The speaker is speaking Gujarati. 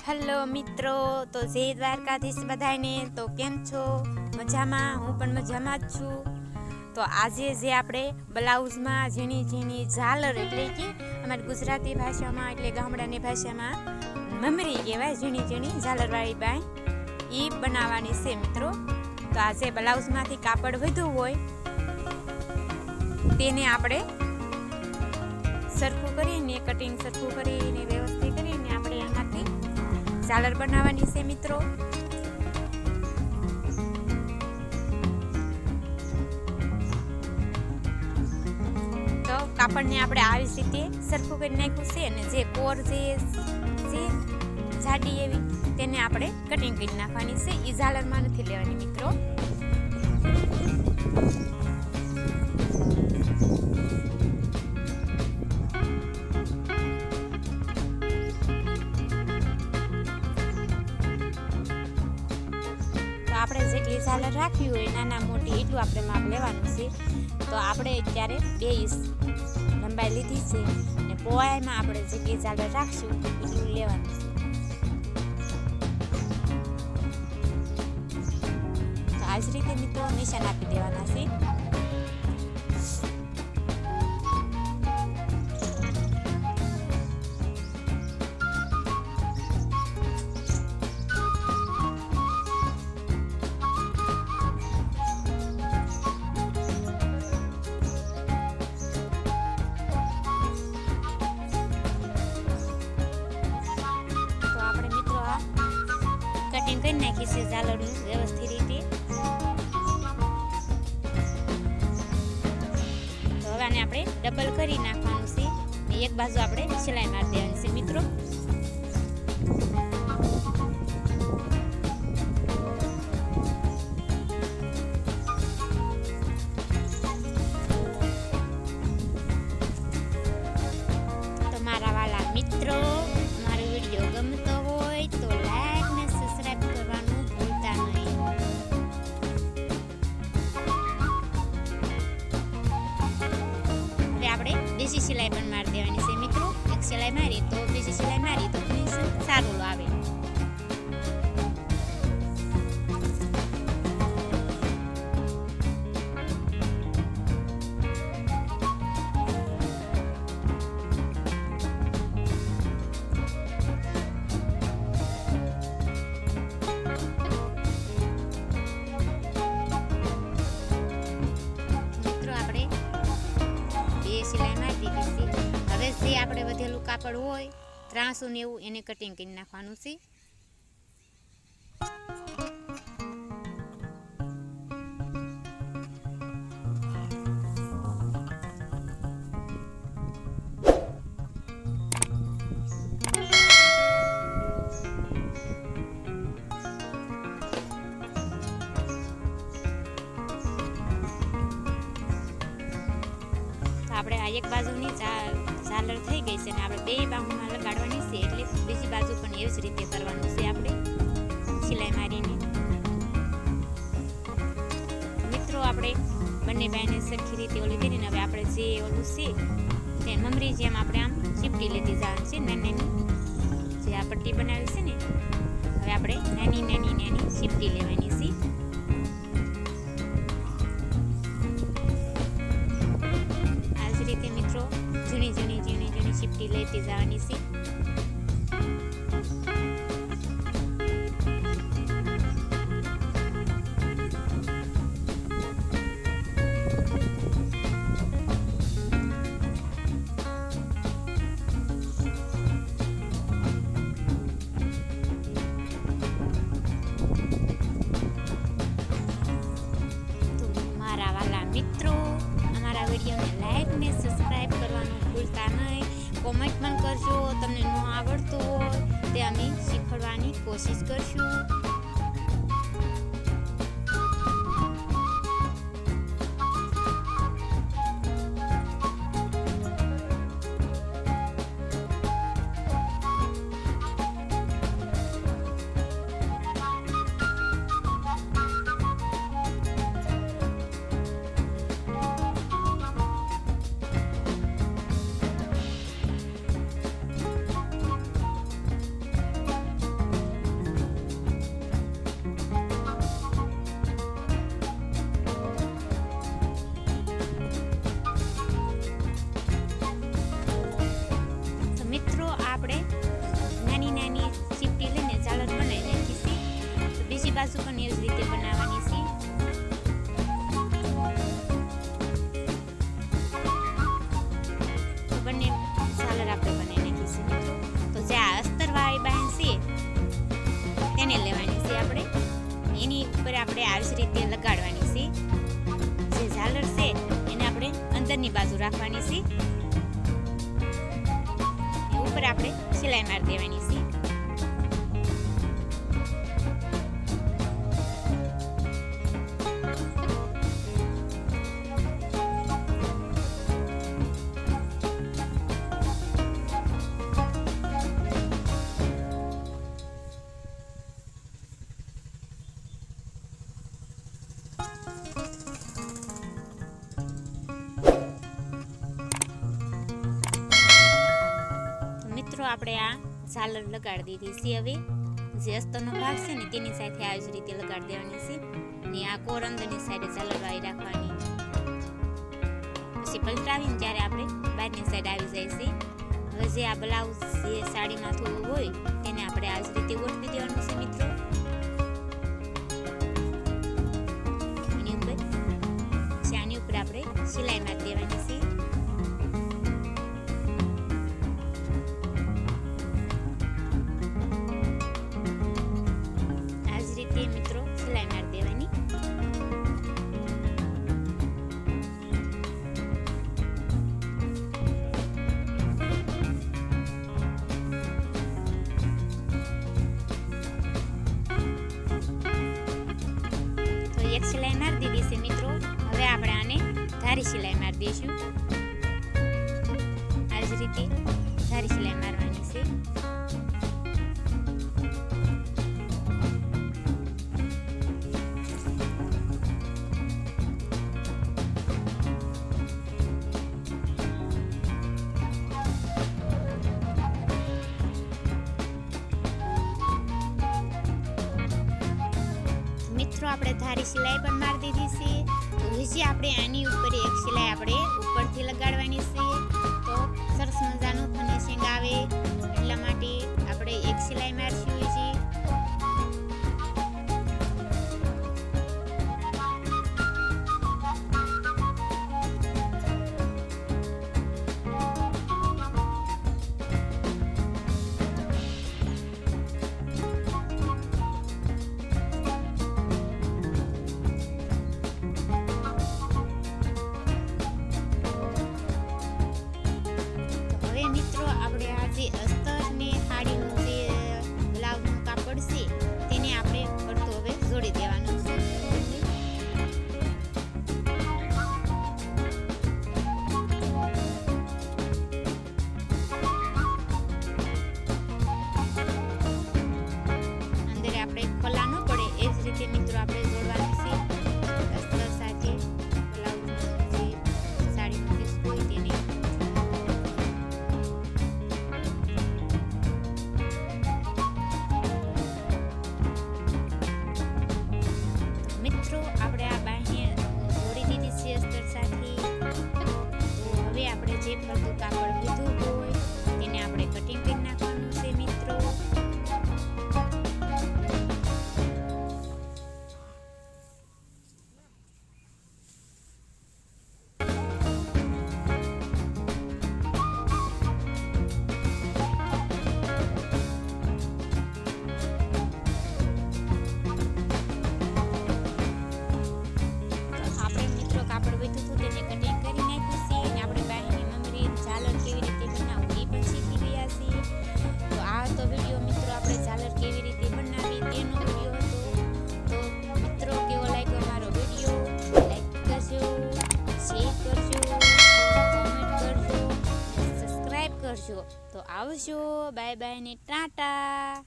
હેલો મિત્રો, તો જય દ્વારકાધીશ બધાને. તો કેમ છો? મજામાં? હું પણ મજામાં જ છું. તો આજે જે આપણે બ્લાઉઝમાં ઝીણી ઝીણી ઝાલર એટલે કે અમારી ગુજરાતી ભાષામાં એટલે ગામડાની ભાષામાં મમરી કહેવાય, ઝીણી ઝીણી ઝાલરવાળી બાઈ એ બનાવવાની છે મિત્રો. તો આજે બ્લાઉઝમાંથી કાપડ વધ્યું હોય તેને આપણે સરખું કરીને કટિંગ સરખું કરીને વ્યવસ્થિત કરીને આપણે એમાંથી ઝાલર બનાવવાની છે મિત્રો. તો કાપડને આપણે આવી રીતે સરખું કરી નાખ્યું છે અને જે કોર જે જાડી એવી તેને આપણે કટિંગ કરી નાખવાની છે. એ ઝાલરમાં નથી લેવાની મિત્રો. આપણે જેટલી ઝાલર રાખવી હોય નાના મોટી એટલું આપણે માપ લેવાનું છે. તો આપણે અત્યારે 2 ઇંચ લંબાઈ લીધી છે અને પહોળાઈમાં આપણે જેટલી ઝાલર રાખશું એટલું લેવાનું છે. તો આ જ રીતે મિત્રો નિશાન આપી દેવાના છે. કટિંગ કરી નાખી છે ઝાલરનું વ્યવસ્થિત રીતે. તો હવે આને આપણે ડબલ કરી નાખવાનું છે અને એક બાજુ આપણે સિલાઈ મારી દેવાની છે મિત્રો. તો મારા વાલા મિત્રો, મારો વિડીયો ગમતો હોય તો લાઈક ને સબસ્ક્રાઇબ કરવાનું ભૂલતા નહીં. હવે આપણે બીજી સિલાઈ પણ મારી દેવાની છે મિત્રો. એક સિલાઈ મારી તો બીજી સિલાઈ મારી તો ફિનિશિંગ સારું આવે. હવે જે આપણે વધેલું કાપડ હોય 390 એને કટિંગ કરી નાખવાનું છે. આપણે આ એક બાજુની ઝાલર થઈ ગઈ છે અને આપણે 2 બાજુમાં લગાડવાની છે એટલે બીજી બાજુ પણ એવી જ રીતે કરવાનું છે આપણે સિલાઈ મારીને. મિત્રો આપણે બંને બાઈને સરખી રીતે ઓલી કરીને હવે આપણે જે ઓલું છે તે મમરી જેમ આપણે આમ ચીપટી લેતી જવાનું છે. નાની જે આ પટ્ટી બનાવી છે ને હવે આપણે નાની નાની નાની ચીપટી લેવાની છે. મિત્રો ઝીણી ઝીણી ઝીણી ઝીણી ચીપટી લેતી જવાની છે. તો મારા વાલા મિત્રો, અમારા વિડીયોને લાઈક ને સબસ્ક્રાઇબ કરવાનું ભૂલતા નહીં. કોમેન્ટ પણ કરજો. તમને ન આવડતું હોય તે અમે શીખવાડવાની કોશિશ કરશું. આપણે આવી જ રીતે લગાડવાની છે. જે ઝાલર છે એને આપણે અંદરની બાજુ રાખવાની છે. ઉપર આપણે સિલાઈ મારી દેવાની છે. મિત્રો આપણે આ ઝાલર લગાડી દીધી છે. હવે જે અસ્તરનો ભાગ છે ને તેની સાથે આવી જ રીતે લગાડી દેવાની છે. ને આ કોર અંદરની સાઈડે ઝાલર વાળી રાખવાની. પછી પલટાવીને ત્યારે આપણે બહારની સાઈડ આવી જાય છે. હવે જે આ બ્લાઉઝ જે સાડીમાં થોડું હોય તેને આપણે આવી જ રીતે ગોઠવી દેવાનું છે મિત્રો. એની ઉપર આની ઉપર આપણે સિલાઈ મારી દેવાની છે. મિત્રો સિલાઈ મારી દેવાની. તો એક સિલાઈ મારી દીધી છે મિત્રો. હવે આપણે આને ધારી સિલાઈ મારી દઈશું. આ જ રીતે ધારી સિલાઈ મારવાની છે. મિત્રો આપણે ધારી સિલાઈ પણ મારી દીધી છે. તો હજી આપણે આની ઉપર એક સિલાઈ આપણે ઉપરથી લગાડવાની છે. તો સરસ મજાનું ફિનિશિંગ આવે એટલા માટે આપણે એક સિલાઈ મારશું. હજી મિત્રો આપણે આ જે અસ્તર ને સાડીનું જે બ્લાઉઝનું કાપડ છે તેને આપણે પડતો હવે જોડી દેવાનું છે. અંદર આપણે ખોલા ન પડે એ જ રીતે મિત્રો આપણે જોડવાનું છે. અસ્તર સાથે બ્લાઉઝનું જે સાડીનું પીસ હોય તેને મિત્રો આપણે આ બાહ્ય જોડી દીધી છે અસ્તર સાથે. તો હવે આપણે જે ફરતું કાપડ લીધું હોય તેને આપણે કટિંગ કરી નાખવાનું છે મિત્રો. કાપડ વધ્યું હતું તેને કટિંગ કરી નાખ્યું છે. અને આપણે બાંધણી મમરી ઝાલર કેવી રીતે બનાવવું એ પણ શીખી ગયા છીએ. તો આ તો વિડીયો મિત્રો આપણે ઝાલર કેવી રીતે બનાવી તેનો વિડીયો હતો. તો મિત્રો કેવો લાગ્યો મારો વિડીયો? લાઈક કરજો, શેર કરજો, કોમેન્ટ કરજો, સબસ્ક્રાઈબ કરજો. તો આવજો, બાય બાય ને ટાટા.